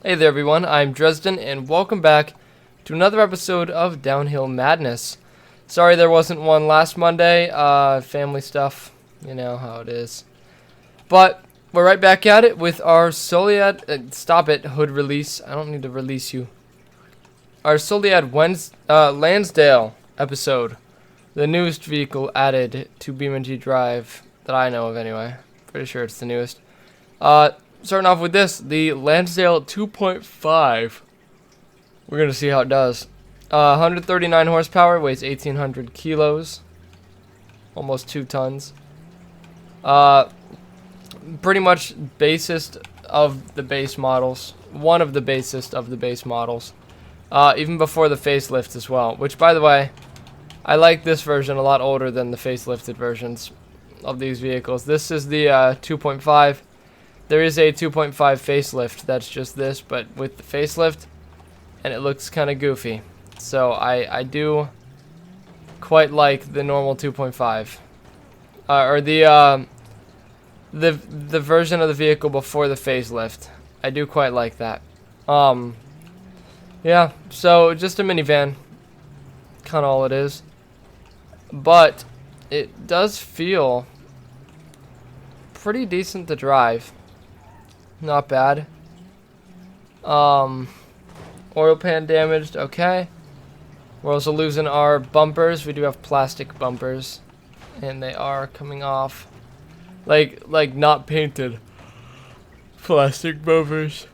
Hey there everyone, I'm Dresden and welcome back to another episode of Downhill Madness. Sorry there wasn't one last Monday, family stuff, you know how it is. But we're right back at it with our Soliad, stop it, hood release, I don't need to release you. Our Soliad Lansdale episode, the newest vehicle added to BeamNG.drive that I know of anyway. Pretty sure it's the newest. Starting off with this, the Lansdale 2.5. We're going to see how it does. 139 horsepower, weighs 1,800 kilos. Almost 2 tons. Pretty much basest of the base models. One of the basest of the base models. Even before the facelift as well. Which, by the way, I like this version a lot older than the facelifted versions of these vehicles. This is the 2.5. There is a 2.5 facelift that's just this, but with the facelift, and it looks kind of goofy. So I do quite like the normal 2.5, or the version of the vehicle before the facelift. I do quite like that. Yeah. So just a minivan, kind of all it is, but it does feel pretty decent to drive. Not bad. Oil pan damaged. Okay. We're also losing our bumpers. We do have plastic bumpers, and they are coming off, like not painted plastic bumpers.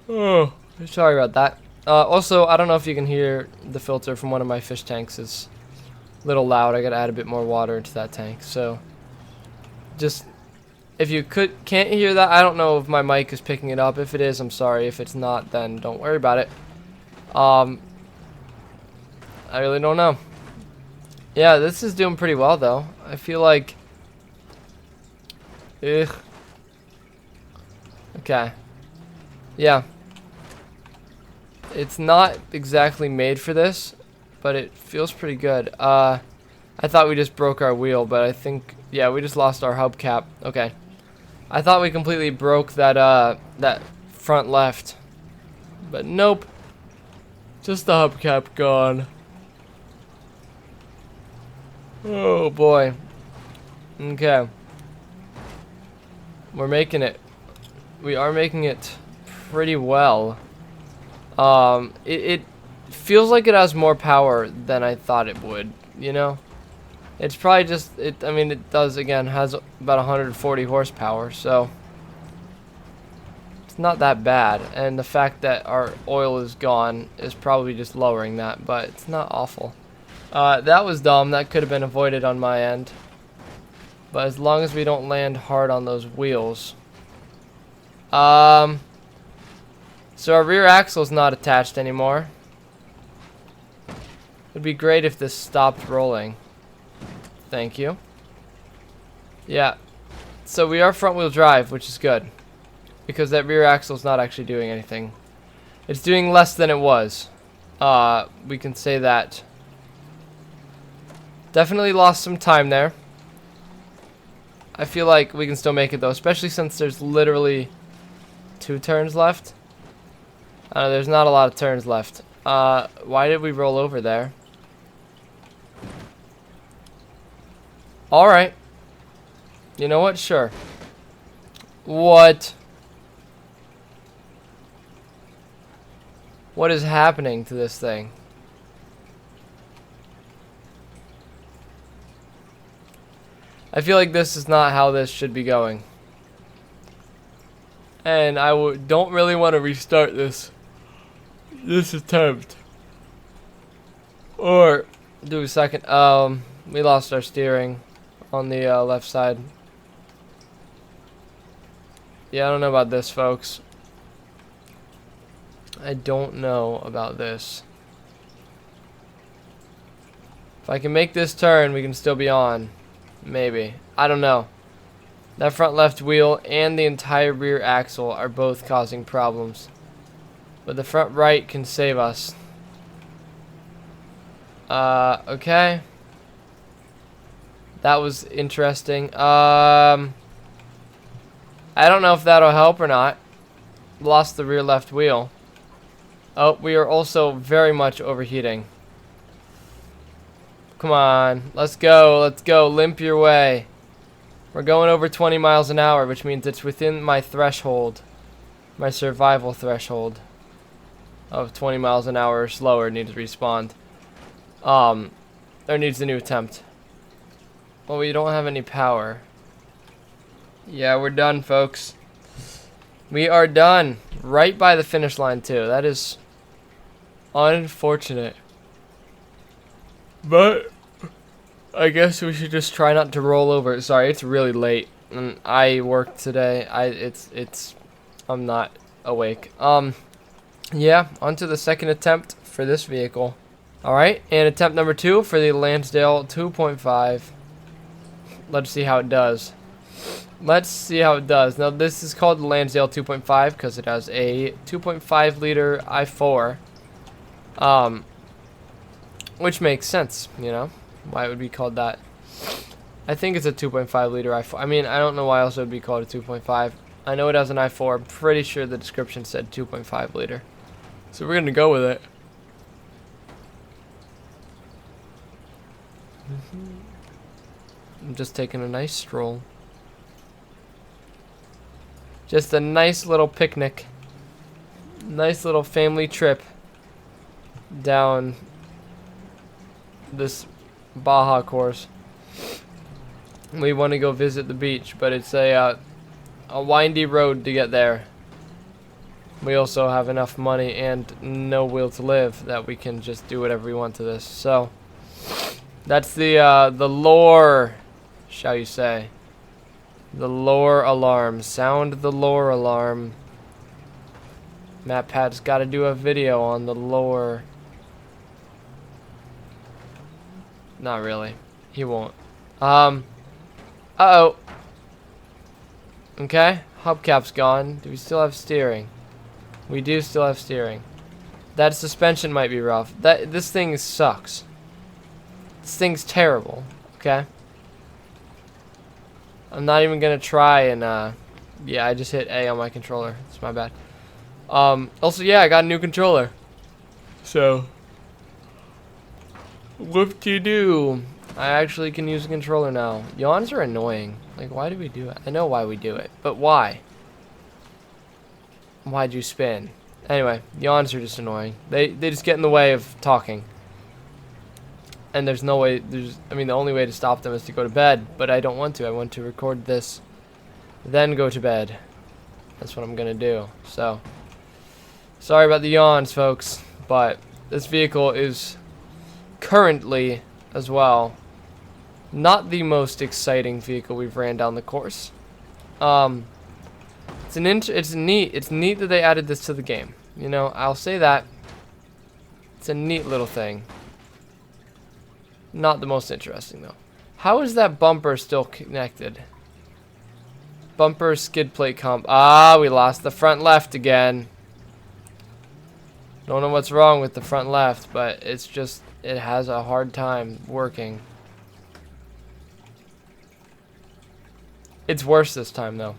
Oh, sorry about that. Also, I don't know if you can hear the filter from one of my fish tanks is a little loud. I gotta add a bit more water into that tank. So, just. If you can't hear that, I don't know if my mic is picking it up. If it is, I'm sorry. If it's not, then don't worry about it. I really don't know. Yeah, this is doing pretty well, though. I feel like... Ugh. Okay. Yeah. It's not exactly made for this, but it feels pretty good. I thought we just broke our wheel, but I think... Yeah, we just lost our hubcap. Okay. I thought we completely broke that that front left, but nope. Just the hubcap gone. Oh boy. Okay. We're making it. We are making it pretty well. It feels like it has more power than I thought it would, you know? It's probably just, I mean, it does, again, has about 140 horsepower, so it's not that bad. And the fact that our oil is gone is probably just lowering that, but it's not awful. That was dumb. That could have been avoided on my end. But as long as we don't land hard on those wheels. So our rear axle is not attached anymore. It'd be great if this stopped rolling. Thank you. Yeah. So we are front wheel drive, which is good. Because that rear axle is not actually doing anything. It's doing less than it was. We can say that. Definitely lost some time there. I feel like we can still make it though, especially since there's literally 2 turns left. There's not a lot of turns left. Why did we roll over there? Alright. You know what? Sure. What? What is happening to this thing? I feel like this is not how this should be going. And I don't really want to restart this attempt. Or do a second. We lost our steering on the left side. Yeah, I don't know about this, folks. I don't know about this. If I can make this turn, we can still be on. Maybe. I don't know. That front left wheel and the entire rear axle are both causing problems. But the front right can save us. Okay. That was interesting. I don't know if that'll help or not. lost the rear left wheel. Oh, we are also very much overheating. Come on, let's go, let's go, limp your way. We're going over 20 miles an hour, which means it's within my threshold, my survival threshold of 20 miles an hour or slower needs to respawn. Or needs a new attempt. Well, we don't have any power. Yeah, we're done, folks. We are done. Right by the finish line, too. That is unfortunate. But I guess we should just try not to roll over. Sorry, it's really late. And I worked today. I'm not awake. Yeah, on to the second attempt for this vehicle. Alright, and attempt number 2 for the Lansdale 2.5. Let's see how it does. Let's see how it does. Now, this is called the Lansdale 2.5 because it has a 2.5 liter i4. Which makes sense, you know, why it would be called that. I think it's a 2.5 liter i4. I mean, I don't know why else it would be called a 2.5. I know it has an i4. I'm pretty sure the description said 2.5 liter. So we're going to go with it. I'm just taking a nice stroll. Just a nice little picnic. Nice little family trip down this Baja course. We want to go visit the beach, but it's a windy road to get there. We also have enough money and no will to live that we can just do whatever we want to this. So that's the lore, shall you say. The lore alarm. Sound the lore alarm. MatPat's got to do a video on the lore. Not really. He won't. Uh-oh. Okay. Hubcap's gone. Do we still have steering? We do still have steering. That suspension might be rough. This thing sucks. This thing's terrible. Okay. I'm not even gonna try and yeah, I just hit A on my controller. It's my bad. Also, yeah, I got a new controller. So whoop-de-doo. I actually can use a controller now. Yawns are annoying. Like, why do we do it? I know why we do it, but why? Why'd you spin? Anyway, yawns are just annoying. They just get in the way of talking. And there's no way, I mean, the only way to stop them is to go to bed, but I don't want to. I want to record this, then go to bed. That's what I'm gonna do. So, sorry about the yawns, folks, but this vehicle is currently, as well, not the most exciting vehicle we've ran down the course. It's neat that they added this to the game. You know, I'll say that. It's a neat little thing. Not the most interesting, though. How is that bumper still connected? Bumper skid plate comp. Ah, we lost the front left again. Don't know what's wrong with the front left, but it's just, it has a hard time working. It's worse this time, though.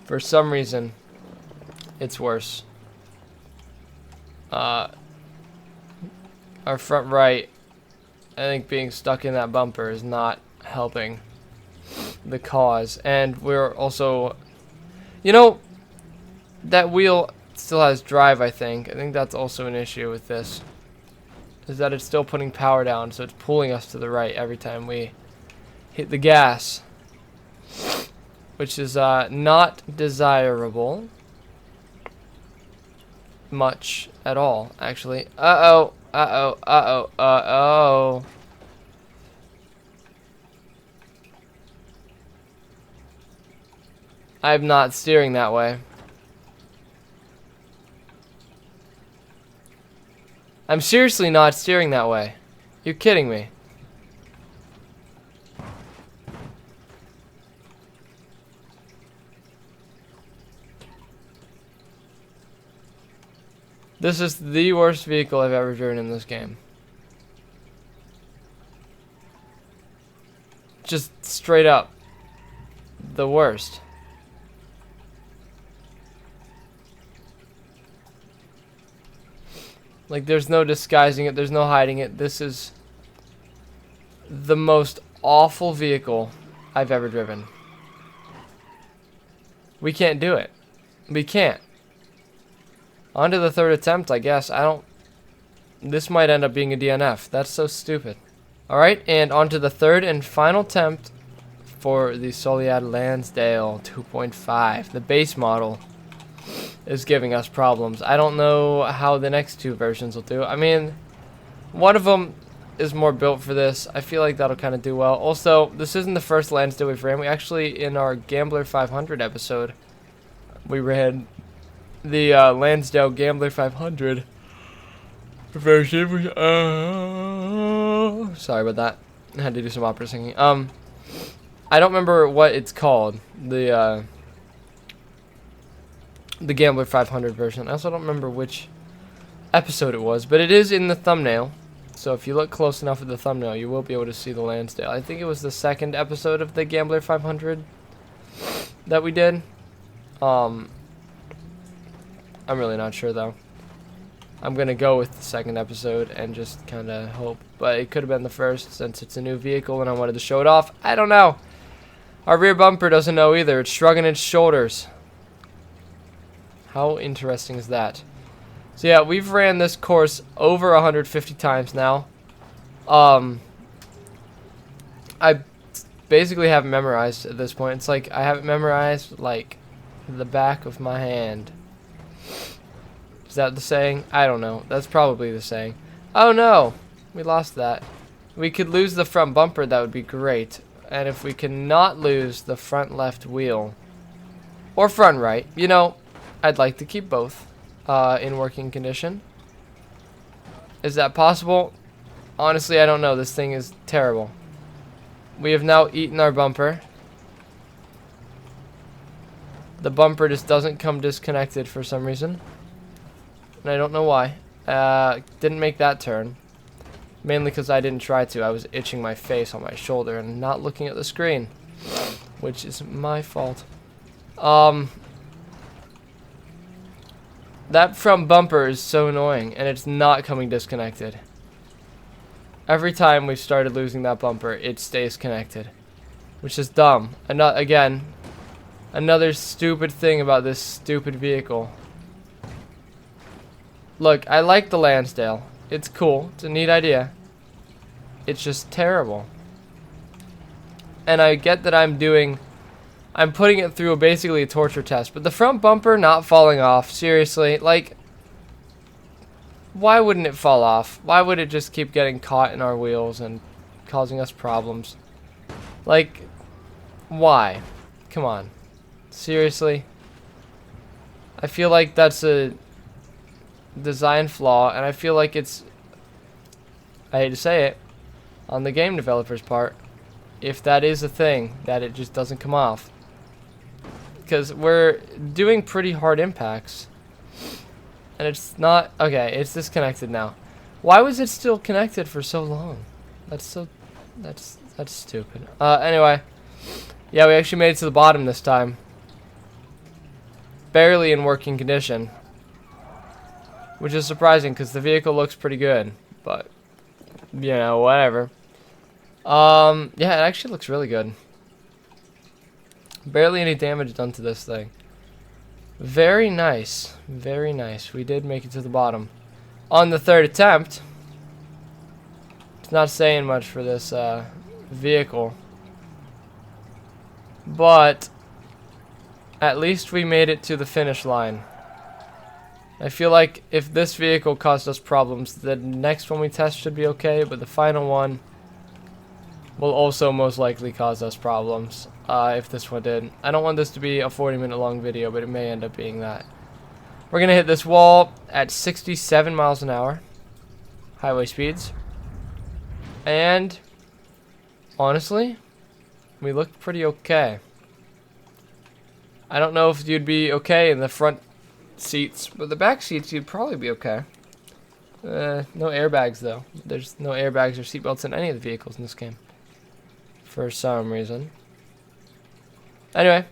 For some reason, it's worse. Our front right, I think being stuck in that bumper is not helping the cause. And we're also, you know, that wheel still has drive, I think. I think that's also an issue with this. Is that it's still putting power down, so it's pulling us to the right every time we hit the gas. Which is not desirable. Much at all, actually. Uh-oh. Uh-oh. Uh-oh. Uh-oh. I'm not steering that way. I'm seriously not steering that way. You're kidding me. This is the worst vehicle I've ever driven in this game. Just straight up. The worst. Like, there's no disguising it. There's no hiding it. This is the most awful vehicle I've ever driven. We can't do it. We can't. On to the third attempt, I guess. This might end up being a DNF. That's so stupid. Alright, and on to the third and final attempt for the Soliad Lansdale 2.5. The base model is giving us problems. I don't know how the next two versions will do. I mean, one of them is more built for this. I feel like that'll kind of do well. Also, this isn't the first Lansdale we've ran. We actually, in our Gambler 500 episode, we ran the Lansdale Gambler 500 version. Sorry about that. I had to do some opera singing. I don't remember what it's called. The Gambler 500 version. I also don't remember which episode it was, but it is in the thumbnail. So if you look close enough at the thumbnail, you will be able to see the Lansdale. I think it was the second episode of the Gambler 500 that we did. I'm really not sure though. I'm gonna go with the second episode and just kind of hope, but it could have been the first since it's a new vehicle and I wanted to show it off. I don't know. Our rear bumper doesn't know either. It's shrugging its shoulders. How interesting is that? So yeah, we've ran this course over 150 times now. I basically have it memorized at this point. It's like I have it memorized like the back of my hand. Is that the saying? I don't know. That's probably the saying. Oh no! We lost that. We could lose the front bumper, that would be great. And if we cannot lose the front left wheel, or front right, you know, I'd like to keep both in working condition. Is that possible? Honestly, I don't know. This thing is terrible. We have now eaten our bumper. The bumper just doesn't come disconnected for some reason. And I don't know why. Didn't make that turn. Mainly because I didn't try to. I was itching my face on my shoulder and not looking at the screen. Which is my fault. That front bumper is so annoying, and it's not coming disconnected. Every time we've started losing that bumper, it stays connected. Which is dumb. Again, another stupid thing about this stupid vehicle. Look, I like the Lansdale. It's cool. It's a neat idea. It's just terrible. And I get that I'm putting it through basically a torture test, but the front bumper not falling off, seriously, like, why wouldn't it fall off? Why would it just keep getting caught in our wheels and causing us problems? Like, why? Come on. Seriously? I feel like that's a design flaw, and I feel like it's, I hate to say it, on the game developer's part, if that is a thing, that it just doesn't come off. Because we're doing pretty hard impacts. And it's not... Okay, it's disconnected now. Why was it still connected for so long? That's so... That's stupid. Anyway. Yeah, we actually made it to the bottom this time. Barely in working condition. Which is surprising because the vehicle looks pretty good. But, you know, whatever. Yeah, it actually looks really good. Barely any damage done to this thing. Very nice. Very nice. We did make it to the bottom. On the third attempt. It's not saying much for this vehicle. But at least we made it to the finish line. I feel like if this vehicle caused us problems, the next one we test should be okay, but the final one will also most likely cause us problems if this one did. I don't want this to be a 40-minute long video, but it may end up being that. We're going to hit this wall at 67 miles an hour. Highway speeds. And honestly, we looked pretty okay. I don't know if you'd be okay in the front seats, but the back seats you'd probably be okay. No airbags though. There's no airbags or seatbelts in any of the vehicles in this game. For some reason. Anyway,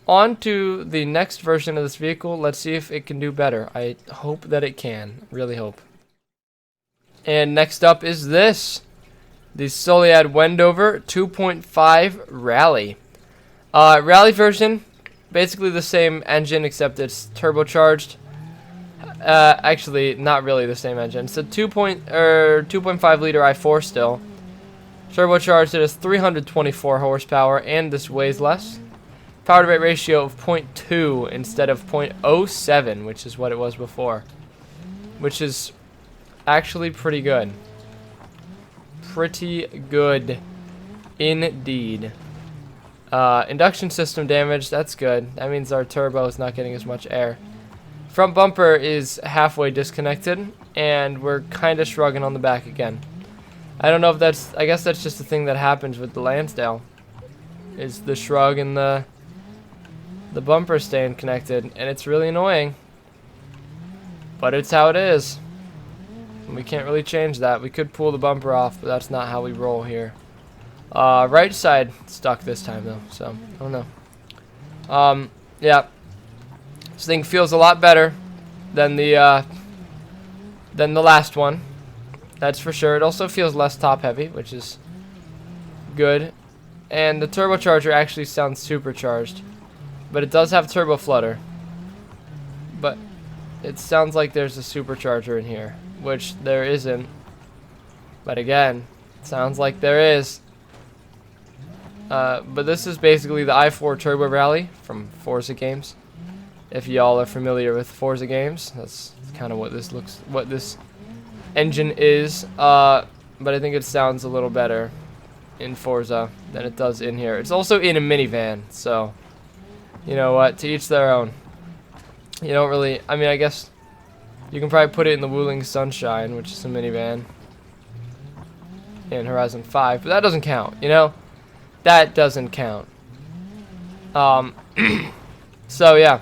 on to the next version of this vehicle. Let's see if it can do better. I hope that it can. Really hope. And next up is this. The Soliad Wendover 2.5 Rally. Rally version, basically the same engine except it's turbocharged. Actually, not really the same engine. It's a 2.5 liter i4 still. Turbocharged, it has 324 horsepower, and this weighs less. Power to weight ratio of 0.2 instead of 0.07, which is what it was before. Which is actually pretty good. Pretty good indeed. Induction system damage, that's good. That means our turbo is not getting as much air. Front bumper is halfway disconnected, and we're kind of shrugging on the back again. I don't know if that's, I guess that's just the thing that happens with the Lansdale, is the shrug and the bumper staying connected, and it's really annoying. But it's how it is. We can't really change that. We could pull the bumper off, but that's not how we roll here. Right side stuck this time though, so I don't know. Yeah, this thing feels a lot better than the last one. That's for sure. It also feels less top heavy, which is good. And the turbocharger actually sounds supercharged, but it does have turbo flutter. But it sounds like there's a supercharger in here, which there isn't. But again, it sounds like there is. But this is basically the i4 Turbo Rally from Forza games. If y'all are familiar with Forza games, that's kind of what this engine is. But I think it sounds a little better in Forza than it does in here. It's also in a minivan, so you know what? To each their own. You don't really. I mean, I guess you can probably put it in the Wuling Sunshine, which is a minivan, in Horizon 5, but that doesn't count. You know, that doesn't count. So yeah.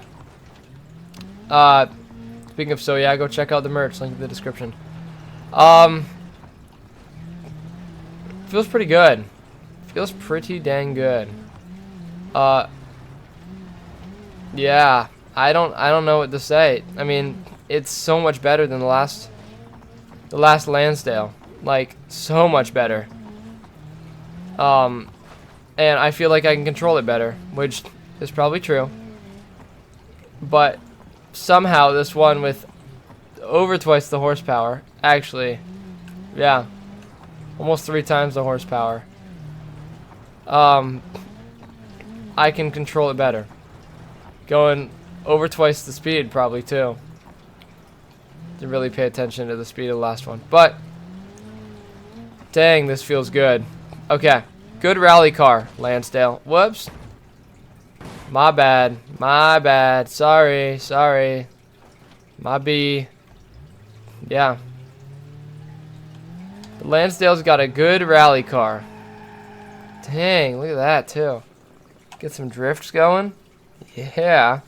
Speaking of yeah, go check out the merch. Link in the description. Feels pretty good. Feels pretty dang good. Yeah, I don't know what to say. I mean, it's so much better than the last Lansdale. Like, so much better. And I feel like I can control it better, which is probably true. But somehow this one with over twice the horsepower, actually, yeah, almost 3 times the horsepower, I can control it better. Going over twice the speed probably too. Didn't really pay attention to the speed of the last one, but dang, this feels good. Okay, good rally car, Lansdale. Whoops. My bad. My bad. Sorry. Sorry. My B. Yeah. The Lansdale's got a good rally car. Dang, look at that too. Get some drifts going. Yeah.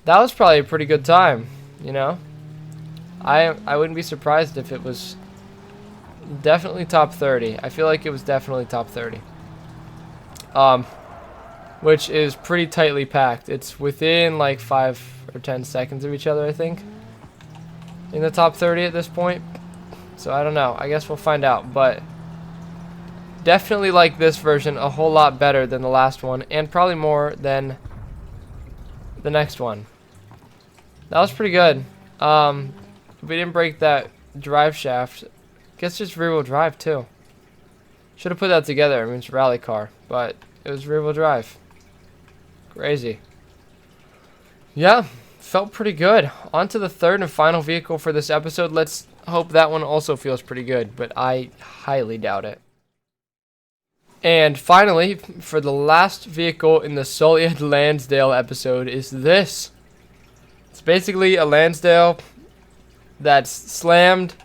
That was probably a pretty good time, you know? I wouldn't be surprised if it was definitely top 30. I feel like it was definitely top 30. Which is pretty tightly packed. It's within like 5 or 10 seconds of each other, I think, in the top 30 at this point. So I don't know. I guess we'll find out. But definitely like this version a whole lot better than the last one, and probably more than the next one. That was pretty good. We didn't break that drive shaft. Guess just rear-wheel drive too. Should have put that together. I mean, it's a rally car, but it was rear-wheel drive. Crazy. Yeah, felt pretty good. On to the third and final vehicle for this episode. Let's hope that one also feels pretty good, but I highly doubt it. And finally, for the last vehicle in the Soliad Lansdale episode is this. It's basically a Lansdale that's slammed,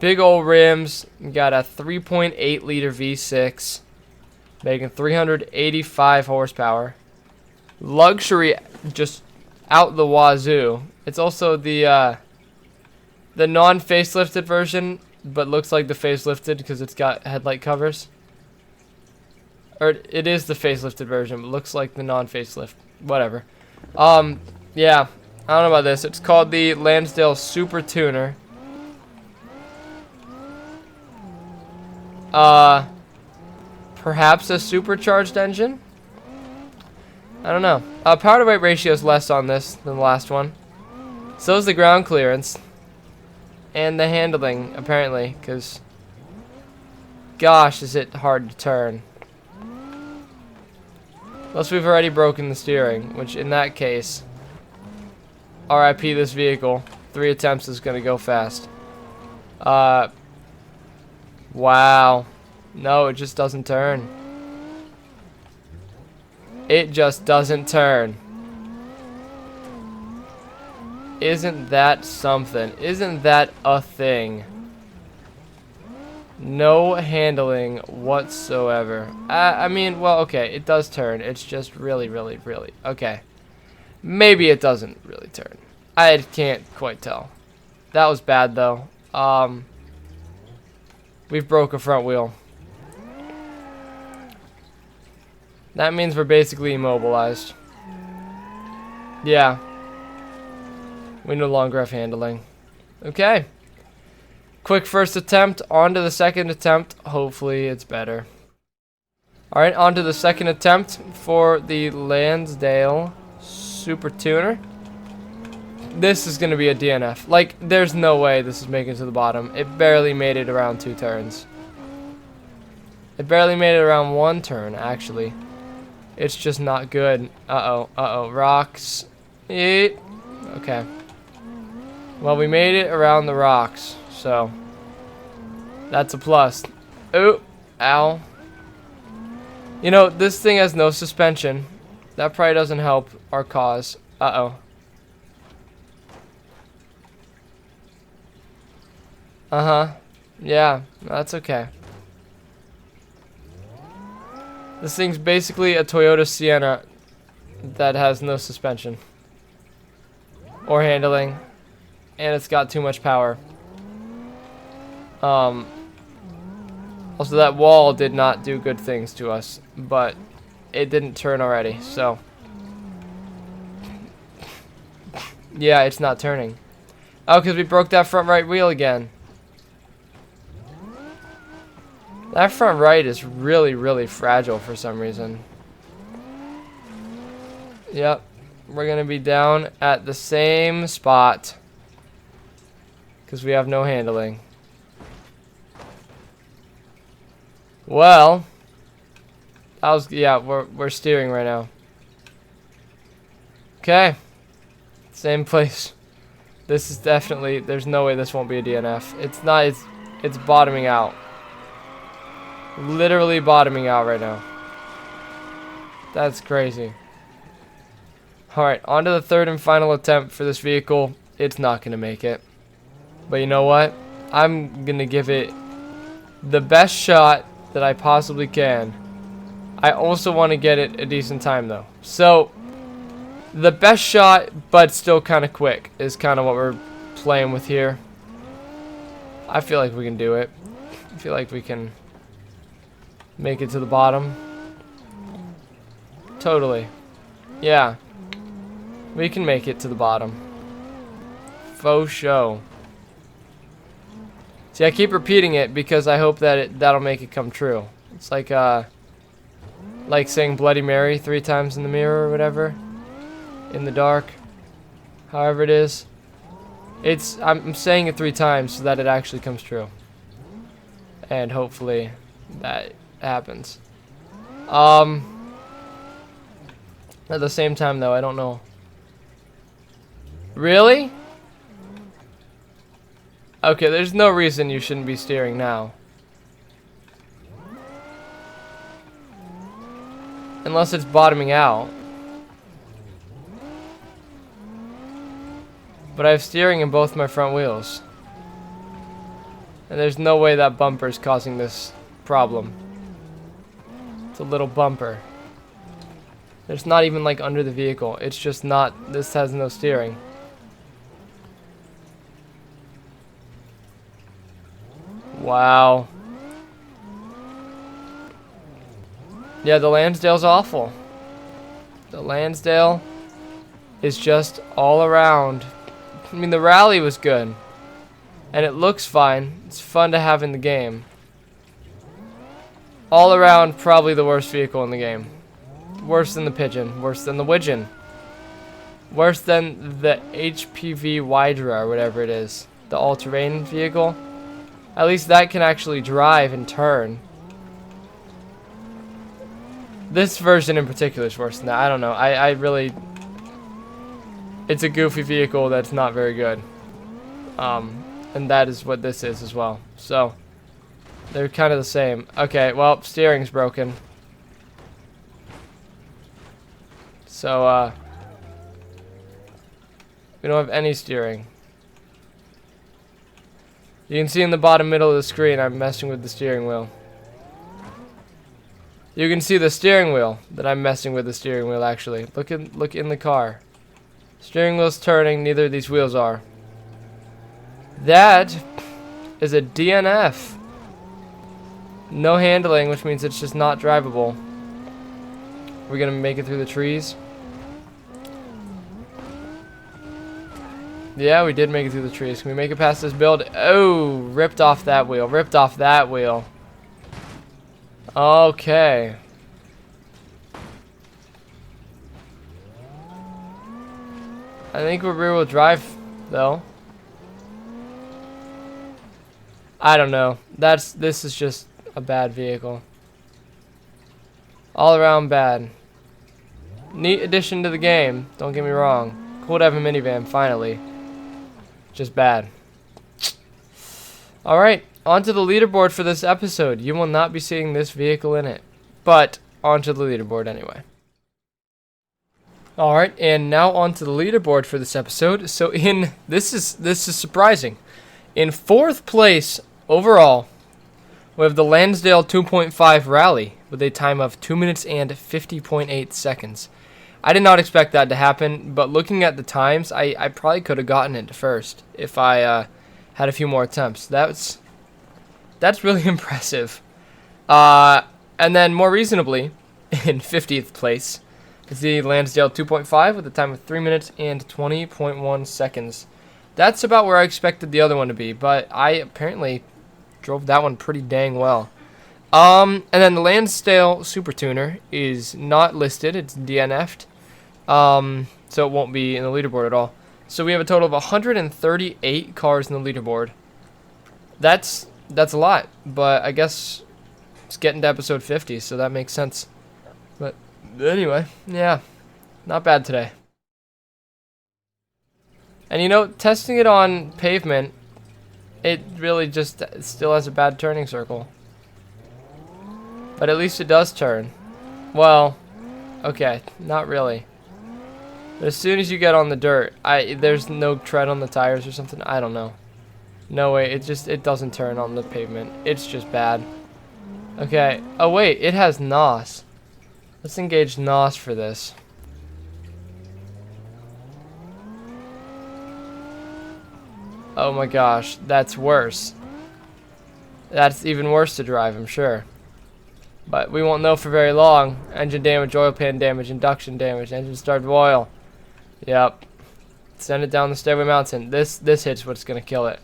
big old rims, got a 3.8 liter V6, making 385 horsepower. Luxury just out the wazoo. It's also the non-facelifted version, but looks like the facelifted because it's got headlight covers. Or it is the facelifted version, but looks like the non-facelift. Whatever. Yeah, I don't know about this. It's called the Lansdale Super Tuner. Perhaps a supercharged engine? I don't know. Power to weight ratio is less on this than the last one. So is the ground clearance. And the handling, apparently, because gosh, is it hard to turn. Unless we've already broken the steering, which in that case, RIP this vehicle. 3 attempts is going to go fast. Wow. No, it just doesn't turn. It just doesn't turn. Isn't that something? Isn't that a thing? No handling whatsoever. I mean, well, okay, it does turn. It's just really, really, really... Okay. Maybe it doesn't really turn. I can't quite tell. That was bad, though. We've broke a front wheel. That means we're basically immobilized. Yeah. We no longer have handling. Okay. Quick first attempt. On to the second attempt. Hopefully it's better. Alright, on to the second attempt for the Lansdale Super Tuner. This is going to be a DNF. Like, there's no way this is making it to the bottom. It barely made it around 2 turns. It barely made it around 1 turn, actually. It's just not good. Uh-oh, uh-oh. Rocks. Eat. Okay. Well, we made it around the rocks, so that's a plus. Ooh. Ow. You know, this thing has no suspension. That probably doesn't help our cause. Uh-oh. Uh-huh. Yeah, that's okay. This thing's basically a Toyota Sienna that has no suspension or handling, and it's got too much power. Also, that wall did not do good things to us, but it didn't turn already, so yeah, it's not turning. Oh, because we broke that front right wheel again. That front right is really, really fragile for some reason. Yep. We're going to be down at the same spot. Because we have no handling. Well. That was, yeah, we're steering right now. Okay. Same place. This is definitely, there's no way this won't be a DNF. It's not, it's bottoming out. Literally bottoming out right now. That's crazy. Alright, on to the third and final attempt for this vehicle. It's not going to make it. But you know what? I'm going to give it the best shot that I possibly can. I also want to get it a decent time though. So, the best shot, but still kind of quick, is kind of what we're playing with here. I feel like we can do it. I feel like we can make it to the bottom. Totally. Yeah. We can make it to the bottom. Faux show. See, I keep repeating it because I hope that that'll make it come true. It's like saying Bloody Mary 3 times in the mirror or whatever. In the dark. However it is. I'm saying it 3 times so that it actually comes true. And hopefully that happens. At the same time though, I don't know. Really? Okay, there's no reason you shouldn't be steering now. Unless it's bottoming out. But I have steering in both my front wheels. And there's no way that bumper is causing this problem. It's a little bumper. It's not even like under the vehicle. It's just not, this has no steering. Wow. Yeah, the Lansdale's awful. The Lansdale is just all around. I mean, the rally was good. And it looks fine. It's fun to have in the game. All around, probably the worst vehicle in the game. Worse than the Pigeon. Worse than the Widgeon. Worse than the HPV Wydra or whatever it is. The all-terrain vehicle. At least that can actually drive and turn. This version in particular is worse than that. I don't know. I really... It's a goofy vehicle that's not very good. And that is what this is as well. So, they're kind of the same. Okay, well, steering's broken. So, we don't have any steering. You can see in the bottom middle of the screen, I'm messing with the steering wheel. You can see the steering wheel that I'm messing with the steering wheel actually. Look in the car. Steering wheel's turning, neither of these wheels are. That is a DNF. No handling, which means it's just not drivable. We're gonna make it through the trees. Yeah, we did make it through the trees. Can we make it past this build? Oh, ripped off that wheel. Ripped off that wheel. Okay. I think we're rear-wheel drive, though. I don't know. This is just a bad vehicle. All around bad. Neat addition to the game. Don't get me wrong. Cool to have a minivan, finally. Just bad. Alright, onto the leaderboard for this episode. You will not be seeing this vehicle in it. But, onto the leaderboard anyway. Alright, and now onto the leaderboard for this episode. So this is surprising. In 4th place overall, we have the Lansdale 2.5 Rally with a time of 2 minutes and 50.8 seconds. I did not expect that to happen, but looking at the times, I probably could have gotten it first if I had a few more attempts. That's really impressive. And then more reasonably, in 50th place, is the Lansdale 2.5 with a time of 3 minutes and 20.1 seconds. That's about where I expected the other one to be, but I apparently drove that one pretty dang well. And then the Lansdale Super Tuner is not listed. It's DNF'd. So it won't be in the leaderboard at all. So we have a total of 138 cars in the leaderboard. That's a lot, but I guess it's getting to episode 50, so that makes sense. But anyway, yeah, not bad today. And you know, testing it on pavement, it really just still has a bad turning circle. But at least it does turn. Well, okay, not really. But as soon as you get on the dirt, there's no tread on the tires or something. I don't know. No way, it doesn't turn on the pavement. It's just bad. Okay. Oh wait, it has NOS. Let's engage NOS for this. Oh my gosh, that's worse. That's even worse to drive, I'm sure. But we won't know for very long. Engine damage, oil pan damage, induction damage, engine started oil. Yep. Send it down the stairway mountain. This hit's what's gonna kill it.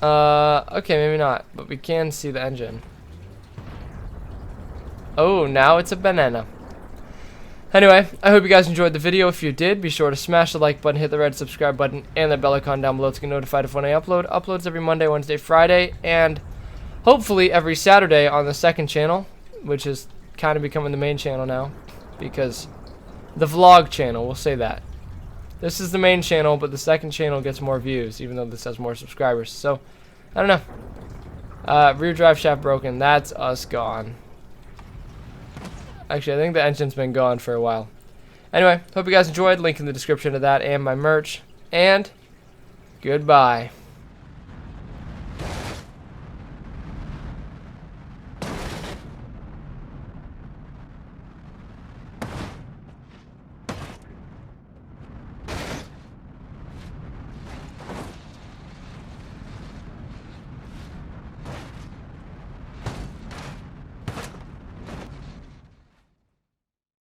Okay, maybe not, but we can see the engine. Oh, now it's a banana. Anyway, I hope you guys enjoyed the video. If you did, be sure to smash the like button, hit the red subscribe button, and the bell icon down below to get notified of when I upload. Uploads every Monday, Wednesday, Friday, and hopefully every Saturday on the second channel, which is kind of becoming the main channel now, because the vlog channel, we'll say that. This is the main channel, but the second channel gets more views, even though this has more subscribers. So, I don't know. Rear drive shaft broken. That's us gone. Actually, I think the engine's been gone for a while. Anyway, hope you guys enjoyed. Link in the description of that and my merch. And goodbye.